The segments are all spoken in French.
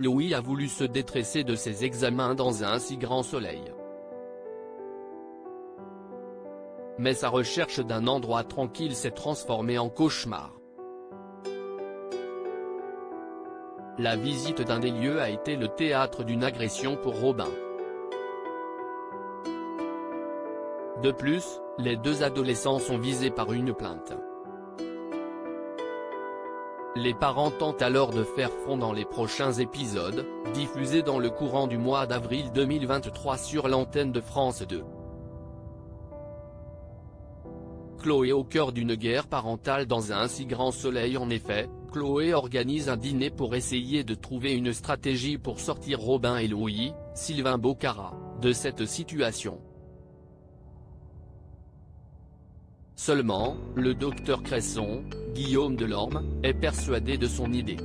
Louis a voulu se détresser de ses examens dans un si grand soleil. Mais sa recherche d'un endroit tranquille s'est transformée en cauchemar. La visite d'un des lieux a été le théâtre d'une agression pour Robin. De plus, les deux adolescents sont visés par une plainte. Les parents tentent alors de faire front dans les prochains épisodes, diffusés dans le courant du mois d'avril 2023 sur l'antenne de France 2. Chloé au cœur d'une guerre parentale dans un si grand soleil. En effet, Chloé organise un dîner pour essayer de trouver une stratégie pour sortir Robin et Louis, Sylvain Bocara, de cette situation. Seulement, le docteur Cresson, Guillaume Delorme, est persuadé de son idée.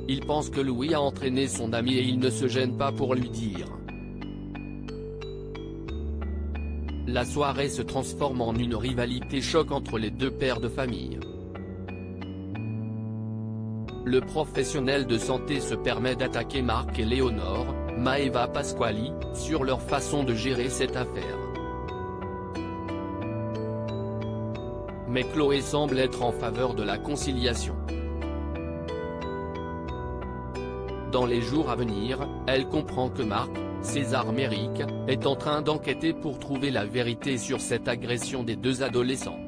Il pense que Louis a entraîné son ami et il ne se gêne pas pour lui dire. La soirée se transforme en une rivalité choc entre les deux pères de famille. Le professionnel de santé se permet d'attaquer Marc et Léonore, Maeva Pasquali, sur leur façon de gérer cette affaire. Mais Chloé semble être en faveur de la conciliation. Dans les jours à venir, elle comprend que Marc, César Méric, est en train d'enquêter pour trouver la vérité sur cette agression des deux adolescents.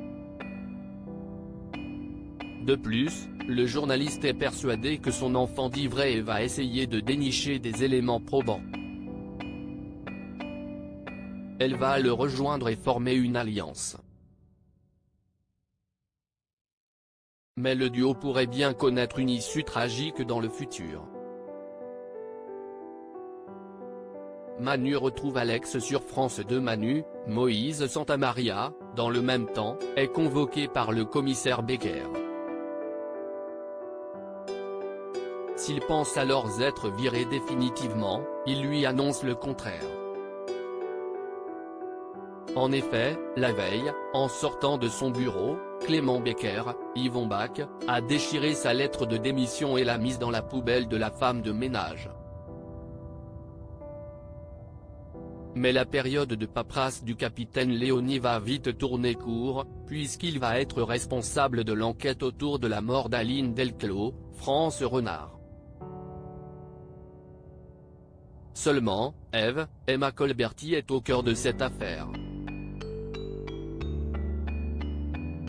De plus, le journaliste est persuadé que son enfant dit vrai et va essayer de dénicher des éléments probants. Elle va le rejoindre et former une alliance. Mais le duo pourrait bien connaître une issue tragique dans le futur. Manu retrouve Alex sur France 2. Moïse Santamaria, dans le même temps, est convoqué par le commissaire Becker. S'il pense alors être viré définitivement, il lui annonce le contraire. En effet, la veille, en sortant de son bureau, Clément Becker, Yvon Bach, a déchiré sa lettre de démission et l'a mise dans la poubelle de la femme de ménage. Mais la période de paperasse du capitaine Léonie va vite tourner court, puisqu'il va être responsable de l'enquête autour de la mort d'Aline Delclos, France Renard. Seulement, Emma Colberti est au cœur de cette affaire.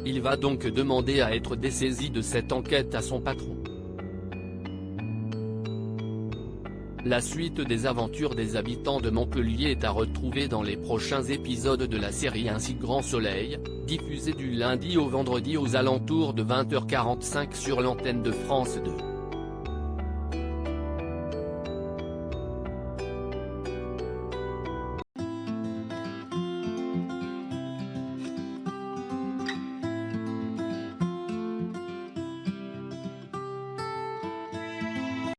Il va donc demander à être dessaisi de cette enquête à son patron. La suite des aventures des habitants de Montpellier est à retrouver dans les prochains épisodes de la série Un si grand soleil, diffusée du lundi au vendredi aux alentours de 20h45 sur l'antenne de France 2.